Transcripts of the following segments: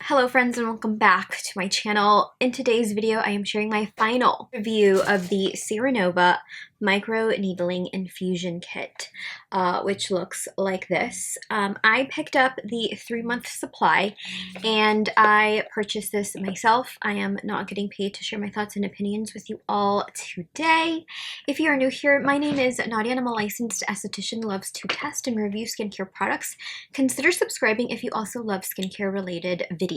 Hello friends and welcome back to my channel. In today's video I am sharing my final review of the Seranova Microneedling Infusion Kit, which looks like this. I picked up the 3-month supply and I purchased this myself. I am not getting paid to share my thoughts and opinions with you all today. If you are new here, my name is Nadia and I'm a licensed esthetician who loves to test and review skincare products. Consider subscribing if you also love skincare related videos.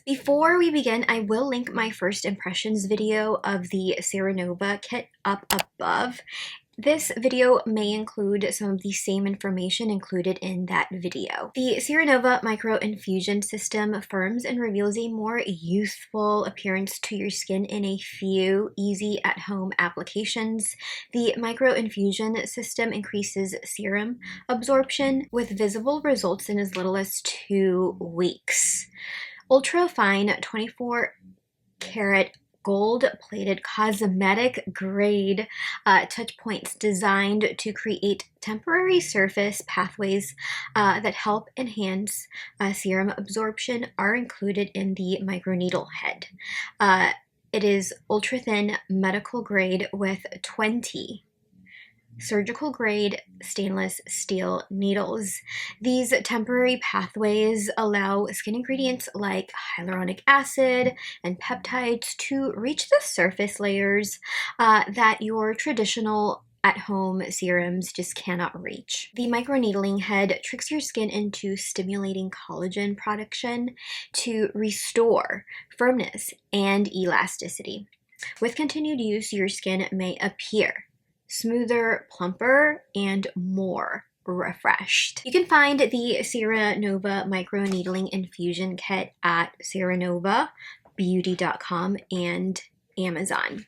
Before we begin, I will link my first impressions video of the Seranova kit up above. This video may include some of the same information included in that video. The Seranova Micro Infusion System firms and reveals a more youthful appearance to your skin in a few easy at-home applications. The Micro Infusion System increases serum absorption with visible results in as little as 2 weeks. Ultra fine 24 karat gold-plated cosmetic grade touch points designed to create temporary surface pathways that help enhance serum absorption are included in the microneedle head. It is ultra thin medical grade with 20 surgical grade stainless steel needles. These temporary pathways allow skin ingredients like hyaluronic acid and peptides to reach the surface layers that your traditional at-home serums just cannot reach. The microneedling head tricks your skin into stimulating collagen production to restore firmness and elasticity. With continued use, your skin may appear smoother, plumper, and more refreshed. You can find the Seranova Microneedling Infusion Kit at seranovabeauty.com and Amazon.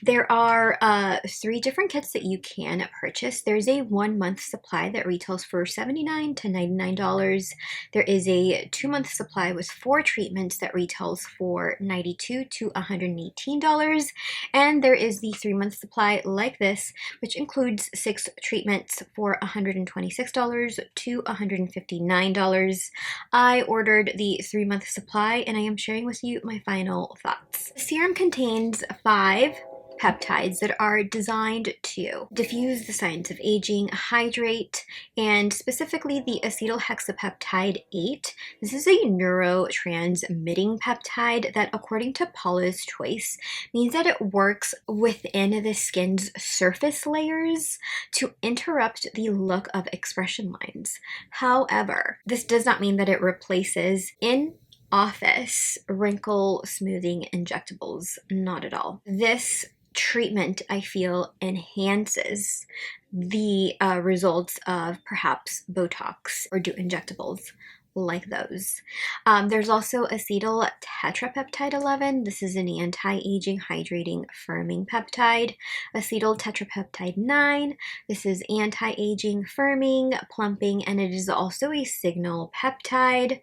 There are 3 different kits that you can purchase. There's a 1-month supply that retails for $79 to $99. There is a 2-month supply with 4 treatments that retails for $92 to $118. And there is the 3-month supply like this, which includes 6 treatments for $126 to $159. I ordered the 3-month supply and I am sharing with you my final thoughts. The serum contains 5 peptides that are designed to diffuse the signs of aging, hydrate, and specifically the acetohexapeptide 8. This is a neurotransmitting peptide that, according to Paula's Choice, means that it works within the skin's surface layers to interrupt the look of expression lines. However, this does not mean that it replaces in-office wrinkle smoothing injectables. Not at all. This treatment, I feel, enhances the results of perhaps Botox or do injectables like those. There's also acetyl tetrapeptide 11. This is an anti-aging, hydrating, firming peptide. Acetyl tetrapeptide 9. This is anti-aging, firming, plumping, and it is also a signal peptide.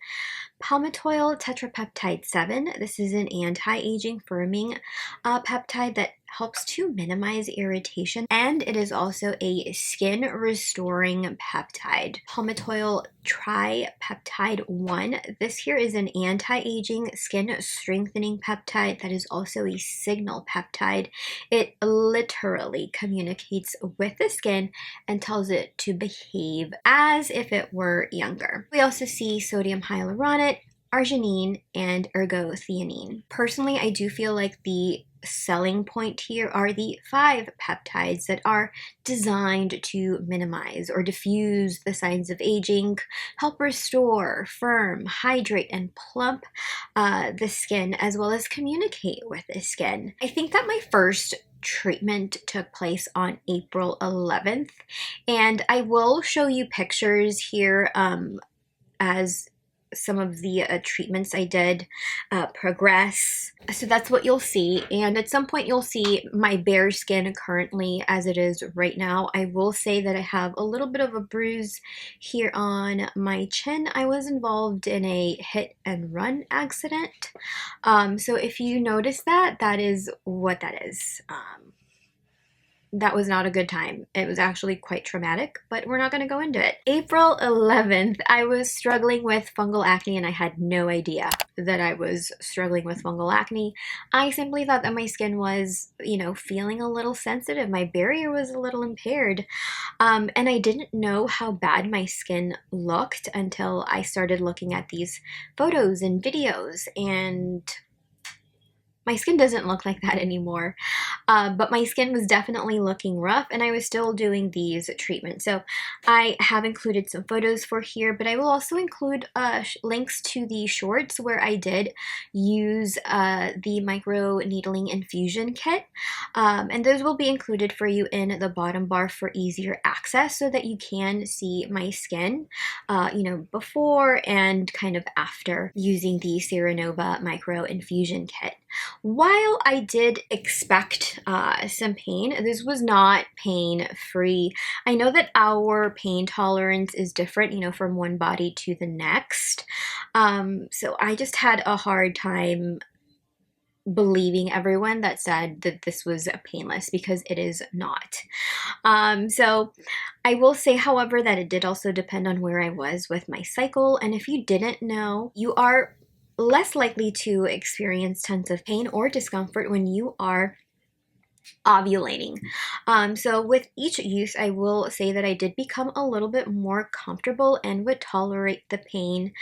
Palmitoyl tetrapeptide 7. This is an anti-aging, firming peptide that helps to minimize irritation, and it is also a skin restoring peptide. Palmitoyl tripeptide 1. This here is an anti-aging, skin strengthening peptide that is also a signal peptide. It literally communicates with the skin and tells it to behave as if it were younger. We also see sodium hyaluronate, arginine, and ergothioneine. Personally, I do feel like the selling point here are the 5 peptides that are designed to minimize or diffuse the signs of aging, help restore, firm, hydrate, and plump the skin, as well as communicate with the skin. I think that my first treatment took place on April 11th, and I will show you pictures here as some of the treatments I did progress. So that's what you'll see, and at some point you'll see my bare skin currently as it is right now. I will say that I have a little bit of a bruise here on my chin. I was involved in a hit and run accident, so if you notice that, that is what that is. that was not a good time. It was actually quite traumatic, but we're not going to go into it. April 11th, I was struggling with fungal acne and I had no idea that I was struggling with fungal acne. I simply thought that my skin was, feeling a little sensitive. My barrier was a little impaired. And I didn't know how bad my skin looked until I started looking at these photos and videos, and my skin doesn't look like that anymore. But my skin was definitely looking rough and I was still doing these treatments. So I have included some photos for here, but I will also include links to the shorts where I did use the Microneedling Infusion Kit. And those will be included for you in the bottom bar for easier access so that you can see my skin, before and kind of after using the Seranova Micro Infusion Kit. While I did expect some pain, this was not pain-free. I know that our pain tolerance is different, from one body to the next. So I just had a hard time believing everyone that said that this was painless, because it is not. So I will say, however, that it did also depend on where I was with my cycle. And if you didn't know, you are less likely to experience tons of pain or discomfort when you are ovulating. So with each use, I will say that I did become a little bit more comfortable and would tolerate the pain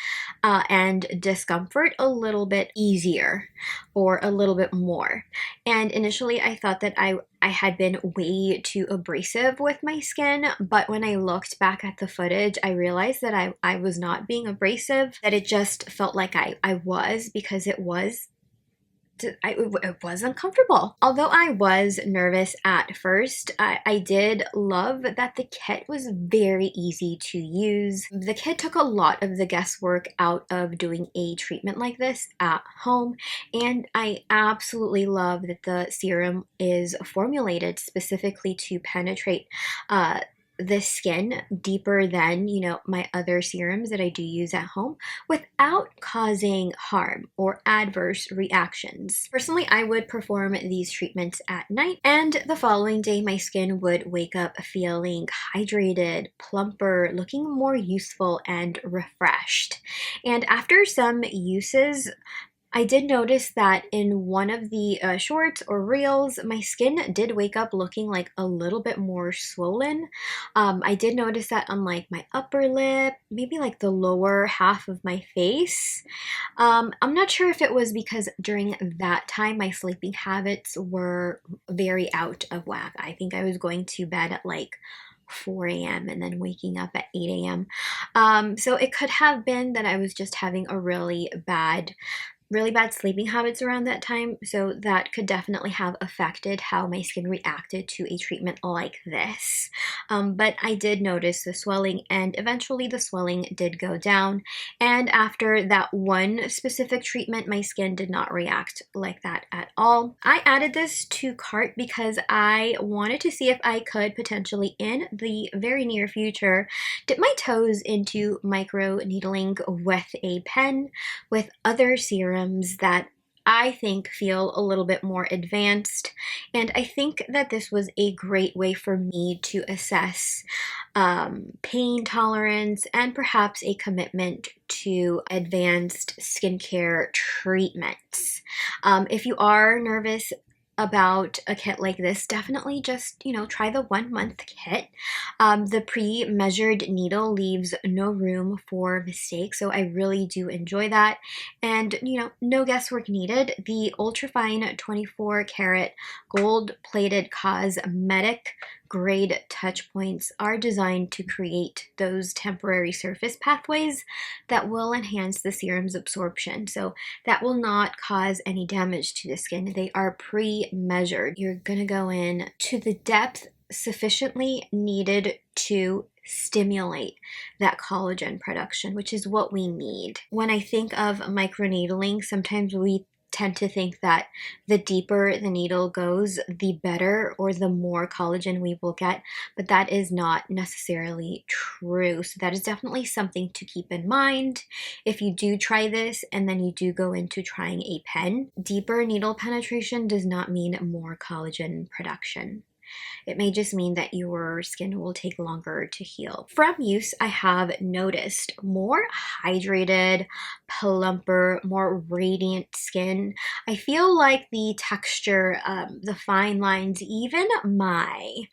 and discomfort a little bit easier, or a little bit more. And initially I thought that I had been way too abrasive with my skin, but when I looked back at the footage, I realized that I was not being abrasive, that it just felt like I was, because it was uncomfortable. Although I was nervous at first, I did love that the kit was very easy to use. The kit took a lot of the guesswork out of doing a treatment like this at home, and I absolutely love that the serum is formulated specifically to penetrate the skin deeper than, my other serums that I do use at home, without causing harm or adverse reactions. Personally, I would perform these treatments at night, and the following day my skin would wake up feeling hydrated, plumper, looking more youthful and refreshed. And after some uses, I did notice that in one of the shorts or reels, my skin did wake up looking like a little bit more swollen. I did notice that on like my upper lip, maybe like the lower half of my face. I'm not sure if it was because during that time my sleeping habits were very out of whack. I think I was going to bed at like 4 a.m. and then waking up at 8 a.m. So it could have been that I was just having a really bad sleeping habits around that time, so that could definitely have affected how my skin reacted to a treatment like this. But I did notice the swelling, and eventually the swelling did go down, and after that one specific treatment, my skin did not react like that at all. I added this to cart because I wanted to see if I could potentially, in the very near future, dip my toes into micro needling with a pen with other serums that I think feel a little bit more advanced. And I think that this was a great way for me to assess pain tolerance and perhaps a commitment to advanced skincare treatments. If you are nervous about a kit like this, definitely just, try the 1 month kit. The pre-measured needle leaves no room for mistakes, so I really do enjoy that. And, no guesswork needed. The ultrafine 24 karat gold plated cosmetic grade touch points are designed to create those temporary surface pathways that will enhance the serum's absorption. So that will not cause any damage to the skin. They are pre-measured. You're gonna go in to the depth sufficiently needed to stimulate that collagen production, which is what we need. When I think of microneedling, sometimes we tend to think that the deeper the needle goes, the better or the more collagen we will get, but that is not necessarily true. So that is definitely something to keep in mind if you do try this and then you do go into trying a pen. Deeper needle penetration does not mean more collagen production. It may just mean that your skin will take longer to heal. From use, I have noticed more hydrated, plumper, more radiant skin. I feel like the texture, the fine lines, even my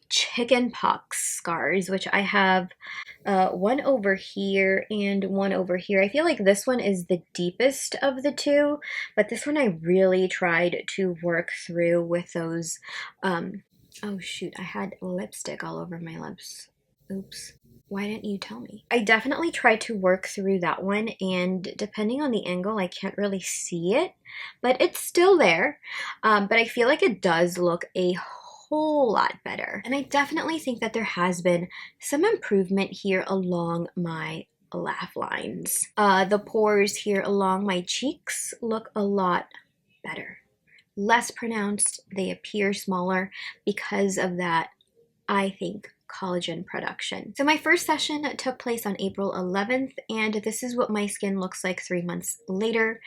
chicken pox scars, which I have one over here and one over here. I feel like this one is the deepest of the two, but this one I really tried to work through with those, oh shoot, I had lipstick all over my lips. Oops. Why didn't you tell me? I definitely tried to work through that one, and depending on the angle, I can't really see it, but it's still there. But I feel like it does look a whole lot better. And I definitely think that there has been some improvement here along my laugh lines. The pores here along my cheeks look a lot better. Less pronounced, they appear smaller because of that, I think, collagen production. So my first session took place on April 11th, and this is what my skin looks like 3 months later.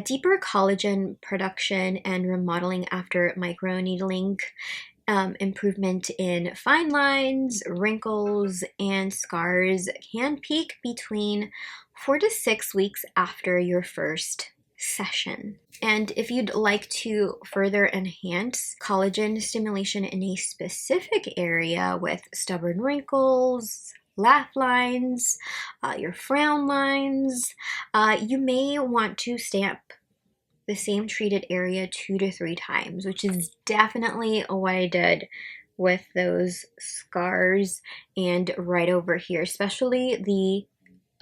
Deeper collagen production and remodeling after microneedling. Improvement in fine lines, wrinkles, and scars can peak between 4 to 6 weeks after your first session. And if you'd like to further enhance collagen stimulation in a specific area with stubborn wrinkles, laugh lines, your frown lines, you may want to stamp the same treated area 2 to 3 times, which is definitely what I did with those scars and right over here, especially the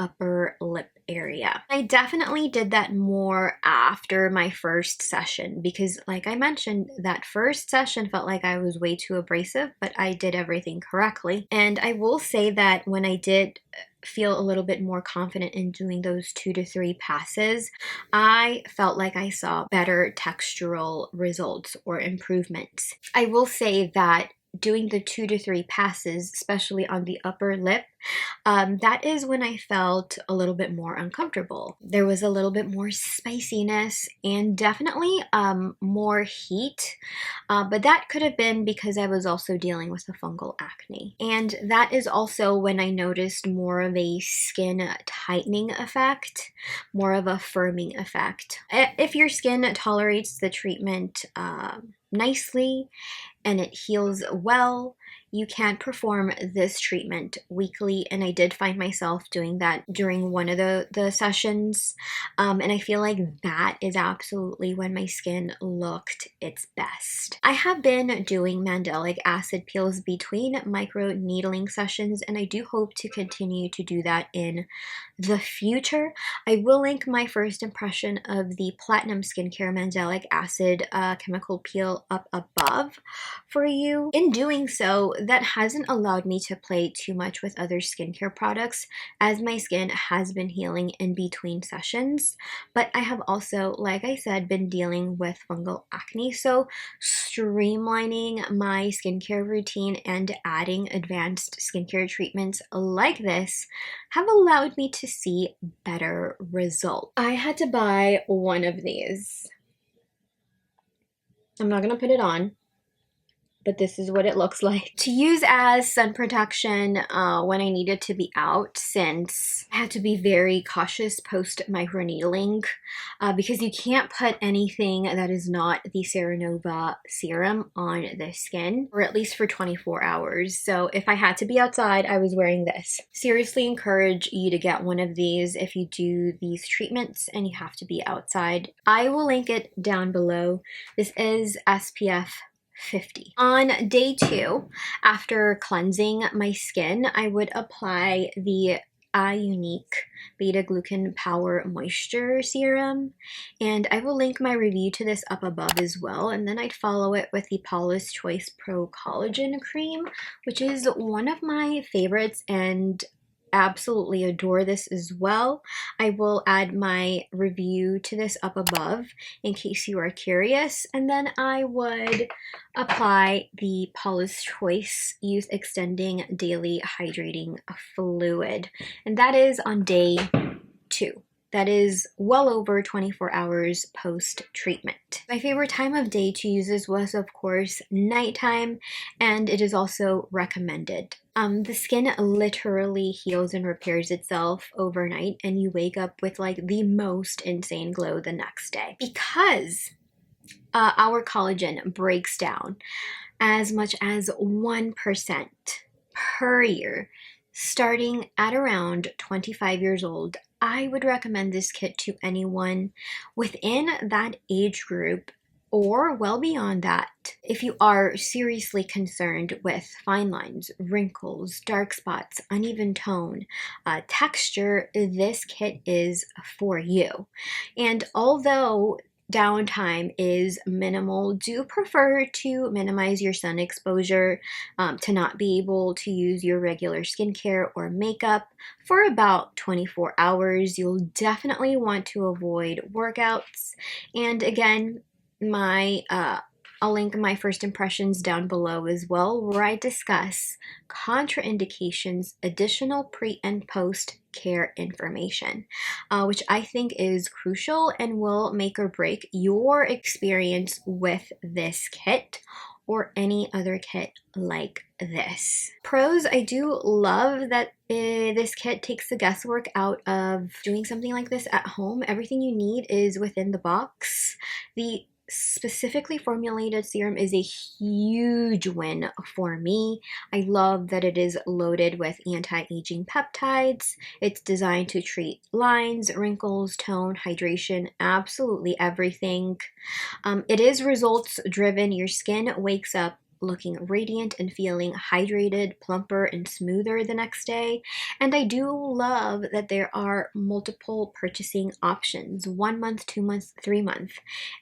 upper lip area. I definitely did that more after my first session because, like I mentioned, that first session felt like I was way too abrasive, but I did everything correctly. And I will say that when I did feel a little bit more confident in doing those 2 to 3 passes, I felt like I saw better textural results or improvements. I will say that doing the 2 to 3 passes, especially on the upper lip, that is when I felt a little bit more uncomfortable. There was a little bit more spiciness and definitely more heat, but that could have been because I was also dealing with the fungal acne. And that is also when I noticed more of a skin tightening effect, more of a firming effect. If your skin tolerates the treatment nicely and it heals well, you can perform this treatment weekly, and I did find myself doing that during one of the sessions, and I feel like that is absolutely when my skin looked its best. I have been doing mandelic acid peels between microneedling sessions, and I do hope to continue to do that in the future. I will link my first impression of the Platinum Skincare Mandelic Acid chemical peel up above for you. In doing so, that hasn't allowed me to play too much with other skincare products as my skin has been healing in between sessions, but I have also, like I said, been dealing with fungal acne, so streamlining my skincare routine and adding advanced skincare treatments like this have allowed me to see better results. I had to buy one of these. I'm not gonna put it on, but this is what it looks like. To use as sun protection when I needed to be out, since I had to be very cautious post microneedling because you can't put anything that is not the Seranova serum on the skin, or at least for 24 hours. So if I had to be outside, I was wearing this. Seriously encourage you to get one of these if you do these treatments and you have to be outside. I will link it down below. This is SPF 50. On day 2, after cleansing my skin, I would apply the Unique Beta Glucan Power Moisture Serum, and I will link my review to this up above as well. And then I'd follow it with the Paula's Choice Pro Collagen Cream, which is one of my favorites, and absolutely adore this as well. I will add my review to this up above in case you are curious. And then I would apply the Paula's Choice Youth Extending Daily Hydrating Fluid. And that is on day 2. That is well over 24 hours post-treatment. My favorite time of day to use this was, of course, nighttime, and it is also recommended. The skin literally heals and repairs itself overnight, and you wake up with like the most insane glow the next day. Because our collagen breaks down as much as 1% per year, starting at around 25 years old. I would recommend this kit to anyone within that age group or well beyond that. If you are seriously concerned with fine lines, wrinkles, dark spots, uneven tone, texture, this kit is for you. And although downtime is minimal, do prefer to minimize your sun exposure, to not be able to use your regular skincare or makeup for about 24 hours. You'll definitely want to avoid workouts. And again, I'll link my first impressions down below as well, where I discuss contraindications, additional pre and post care information, which I think is crucial and will make or break your experience with this kit or any other kit like this. Pros, I do love that this kit takes the guesswork out of doing something like this at home. Everything you need is within the box. The specifically formulated serum is a huge win for me. I love that it is loaded with anti-aging peptides. It's designed to treat lines, wrinkles, tone, hydration, absolutely everything. It is results driven. Your skin wakes up looking radiant and feeling hydrated, plumper, and smoother the next day. And I do love that there are multiple purchasing options: 1 month, 2 months, 3 months.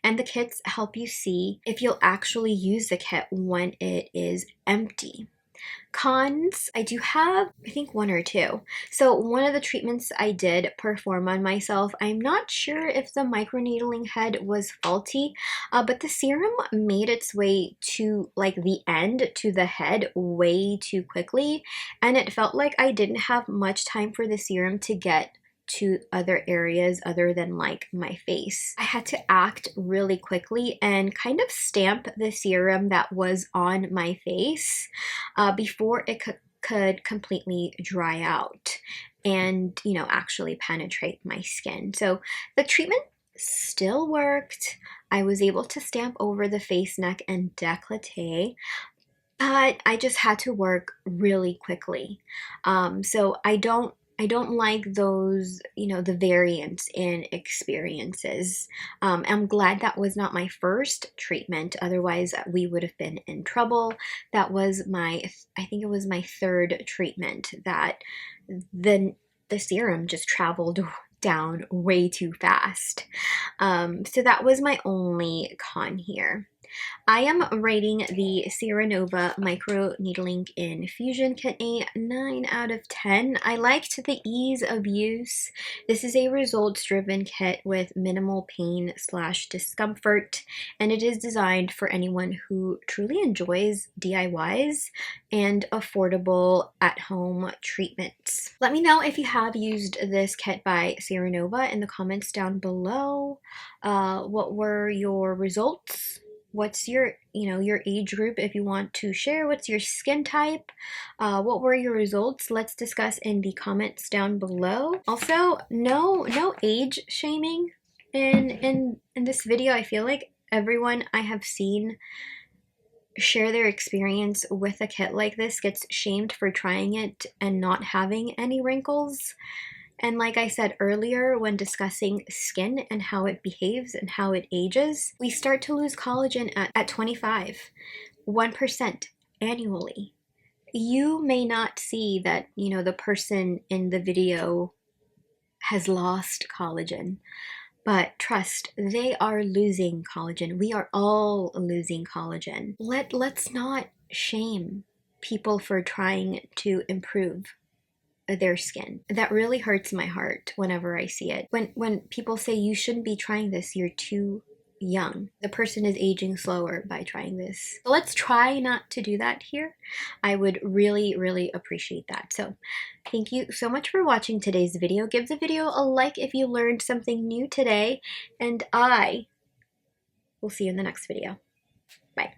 And the kits help you see if you'll actually use the kit when it is empty. Cons, I do have, I think, 1 or 2. So one of the treatments I did perform on myself, I'm not sure if the microneedling head was faulty, but the serum made its way to like the end, to the head, way too quickly, and it felt like I didn't have much time for the serum to get to other areas other than like my face. I had to act really quickly and kind of stamp the serum that was on my face before it could completely dry out and, you know, actually penetrate my skin. So the treatment still worked. I was able to stamp over the face, neck, and décolleté, but I just had to work really quickly. So I don't like those, you know, the variance in experiences. I'm glad that was not my first treatment. Otherwise, we would have been in trouble. That was I think it was my 3rd treatment that the serum just traveled down way too fast. So that was my only con here. I am rating the Seranova Microneedling Infusion Kit a 9 out of 10. I liked the ease of use. This is a results-driven kit with minimal pain / discomfort, and it is designed for anyone who truly enjoys DIYs and affordable at-home treatments. Let me know if you have used this kit by Seranova in the comments down below. What were your results? What's your, your age group if you want to share? What's your skin type? What were your results? Let's discuss in the comments down below. Also, no age shaming in this video. I feel like everyone I have seen share their experience with a kit like this gets shamed for trying it and not having any wrinkles. And like I said earlier, when discussing skin and how it behaves and how it ages, we start to lose collagen at 25, 1% annually. You may not see that, the person in the video has lost collagen, but trust, they are losing collagen. We are all losing collagen. Let's not shame people for trying to improve their skin. That really hurts my heart whenever I see it. When people say you shouldn't be trying this, you're too young. The person is aging slower by trying this. So let's try not to do that here. I would really, really appreciate that. So thank you so much for watching today's video. Give the video a like if you learned something new today, and I will see you in the next video. Bye.